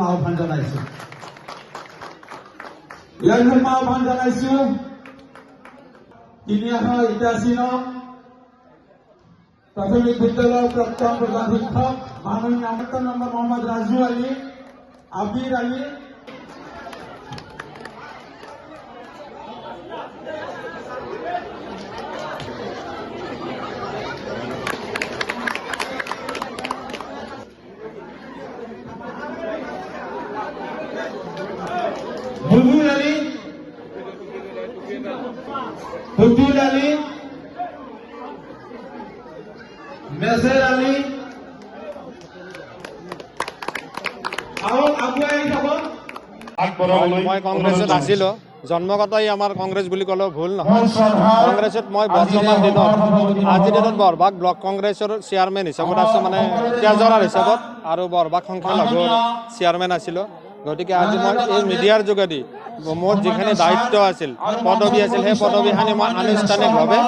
আহ্বান জনাইছো ইয়াৰ মই আহ্বান জনাইছো তিনিআখৰ ইটাচিন প্ৰাথমিক বিদ্যালয়ৰ প্ৰাক্তন প্ৰধান শিক্ষক মাননীয় নম্বৰ মোহাম্মদ ৰাজু আলী আবিৰ আলী বুলবুল আলী হুদুল আলী মেজৰ আলী মই কংগ্ৰেছত আছিলো জন্মগতই আমাৰ কংগ্ৰেছ বুলি ক'লেও ভুল নহয় কংগ্ৰেছত মই বৰ্তমান দিনত আজিৰ দিনত বৰবাগ ব্লক কংগ্ৰেছৰ চেয়াৰমেন হিচাপত আছোঁ মানে তেজৰাৰ হিচাপত আৰু বৰবাগ সংখ্যালঘুৰ চেয়াৰমেন আছিলোঁ গতিকে আজি মই এই মিডিয়াৰ যোগেদি মোৰ যিখিনি দায়িত্ব আছিল পদবী আছিল সেই পদবীখিনি মই আনুষ্ঠানিকভাৱে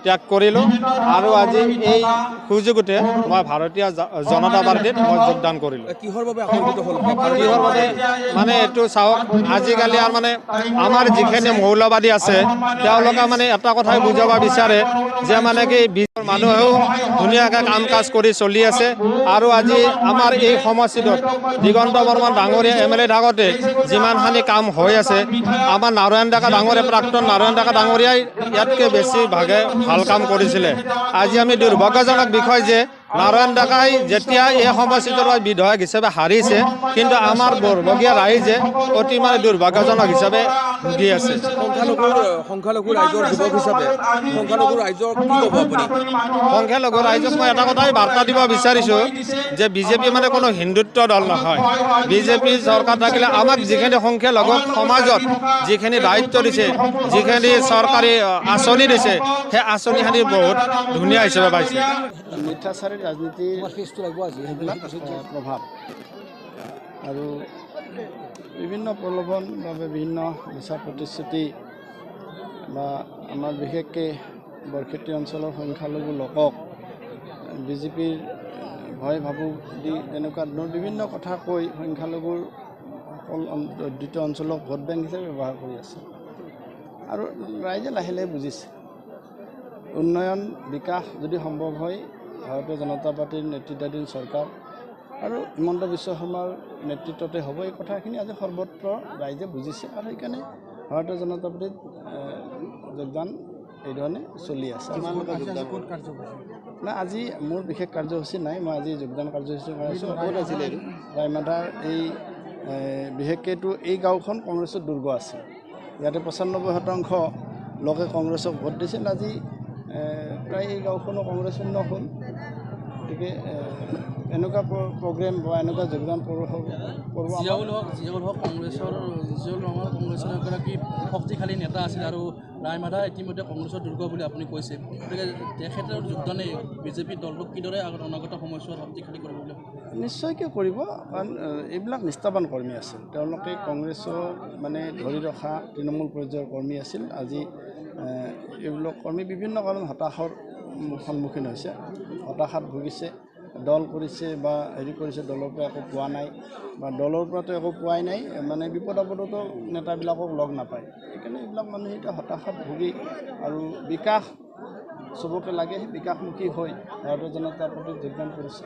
ত্যাগ কৰিলোঁ আৰু আজি এই সুযোগতে মই ভাৰতীয় জনতা পাৰ্টিত মই যোগদান কৰিলোঁ কিহৰ বাবে আকৰ্ষিত হ'ল কিহৰ বাবে মানে এইটো চাওক আজিকালি আৰু মানে আমাৰ যিখিনি মৌলবাদী আছে তেওঁলোকে মানে এটা কথাই বুজাব বিচাৰে যে মানে কি বিজেপিৰ মানুহেও ধুনীয়াকৈ কাম কাজ কৰি চলি আছে আৰু আজি আমাৰ এই সমষ্টিটোত দিগন্ত বৰ্মন ডাঙৰীয়া MLA থাকোঁতে যিমানখিনি কাম হৈ আছে আমাৰ নাৰায়ণ ডেকা ডাঙৰীয়া প্ৰাক্তন নাৰায়ণ ডেকা ডাঙৰীয়াই ইয়াতকৈ বেছি ভাগে ভাল কাম কৰিছিলে আজি আমি দুৰ্ভাগ্যজনক বিষয় যে নাৰায়ণ ডেকাই যেতিয়া এই সমষ্টিটোৰ বিধায়ক হিচাপে হাৰিছে কিন্তু আমাৰ বৰবগীয়া ৰাইজে অতি মানে দুৰ্ভাগ্যজনক হিচাপে ভুগি আছে সংখ্যালঘু ৰাইজৰ যুৱক হিচাপে সংখ্যালঘু ৰাইজৰ কি ক'ব আপুনি সংখ্যালঘু ৰাইজক মই এটা কথাই বাৰ্তা দিব বিচাৰিছোঁ যে বিজেপি মানে কোনো হিন্দুত্ব দল নহয় বিজেপি চৰকাৰ থাকিলে আমাক যিখিনি সংখ্যালঘু সমাজত যিখিনি দায়িত্ব দিছে যিখিনি চৰকাৰী আঁচনি দিছে সেই আঁচনিখিনি বহুত ধুনীয়া হিচাপে পাইছে মিঠাচাৰী ৰাজনীতিৰ সেইবিলাক প্ৰভাৱ আৰু বিভিন্ন প্ৰলোভন বা বিভিন্ন মিছা প্ৰতিশ্ৰুতি বা আমাৰ বিশেষকৈ বৰক্ষেত্ৰী অঞ্চলৰ সংখ্যালঘু লোকক বিজেপিৰ ভয় ভাবুক দি তেনেকুৱা ধৰণৰ বিভিন্ন কথা কৈ সংখ্যালঘুৰ দ্বিতীয় অঞ্চলক ভোট বেংক হিচাপে ব্যৱহাৰ কৰি আছে আৰু ৰাইজে লাহে লাহে বুজিছে উন্নয়ন বিকাশ যদি সম্ভৱ হয় ভাৰতীয় জনতা পাৰ্টীৰ নেতৃত্বাধীন চৰকাৰ আৰু হিমন্ত বিশ্ব শৰ্মাৰ নেতৃত্বতে হ'ব এই কথাখিনি আজি সৰ্বত্ৰ ৰাইজে বুজিছে আৰু সেইকাৰণে ভাৰতীয় জনতা পাৰ্টীত যোগদান এইধৰণে চলি আছে না আজি মোৰ বিশেষ কাৰ্যসূচী নাই মই আজি যোগদান কাৰ্যসূচী কৰাইছোঁ ক'ত আছিলে ৰাইমাধাৰ এই বিশেষকৈতো এই গাঁওখন কংগ্ৰেছৰ দুৰ্গ আছিল ইয়াতে 95% লোকে কংগ্ৰেছক ভোট দিছিল আজি প্ৰায় এই গাঁওখনো কংগ্ৰেছ শূন্য হ'ল গতিকে এনেকুৱা প্ৰগ্ৰেম বা এনেকুৱা যোগদান জিয়াউল হক কংগ্ৰেছৰ এগৰাকী শক্তিশালী নেতা আছিল আৰু ৰাইমাধা ইতিমধ্যে কংগ্ৰেছৰ দুৰ্গ বুলি আপুনি কৈছে গতিকে তেখেতৰ যোগদানে বিজেপি দলটোক কিদৰে অনাগত সময়ছোৱাত শক্তিশালী কৰিব বুলি নিশ্চয়কৈ কৰিব কাৰণ এইবিলাক নিষ্ঠাবান কৰ্মী আছিল তেওঁলোকে কংগ্ৰেছৰ মানে ধৰি ৰখা তৃণমূল পৰ্যায়ৰ কৰ্মী আছিল আজি এইবিলাক কৰ্মী বিভিন্ন কাৰণত হতাশৰ সন্মুখীন হৈছে হতাশাত ভুগিছে দল কৰিছে বা হেৰি কৰিছে দলৰ পৰা একো পোৱা নাই বা দলৰ পৰাতো একো পোৱাই নাই মানে বিপদ আপদতো নেতাবিলাকক লগ নাপায় সেইকাৰণে এইবিলাক মানুহে এতিয়া হতাশাত ভুগি আৰু বিকাশ চবকে লাগে সেই বিকাশমুখী হৈ ভাৰতীয় জনতা পাৰ্টীত যোগদান কৰিছে।